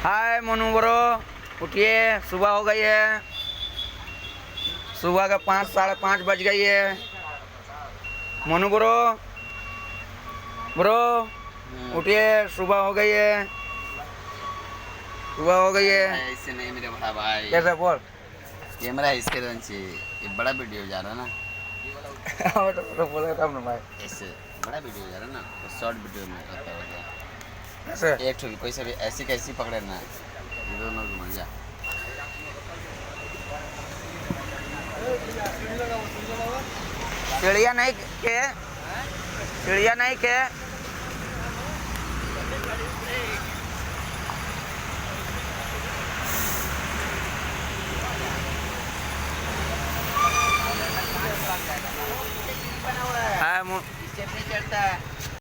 हाय Monu bro, उठिए, सुबह हो गई है। सुबह का 5 साढ़े 5 बज गई है। मोनू ब्रो, उठिए, सुबह हो गई है। सुबह हो गई है। इससे नहीं मेरे बड़ा भाई, कैसे बोल? कैमरा इसके रंची ये बड़ा वीडियो जा रहा ना। तो बोले तब ना भाई। ऐसे बड़ा वीडियो जा रहा ना, तो शॉर्ट वीडियो में होता है। कैसे? एक ठोकी कोई से भी ऐसी कैसी पकड़े ना, ये दोनों घुमा जा। चिड़िया नहीं के, चिड़िया नहीं के। हाँ, चढ़ता है।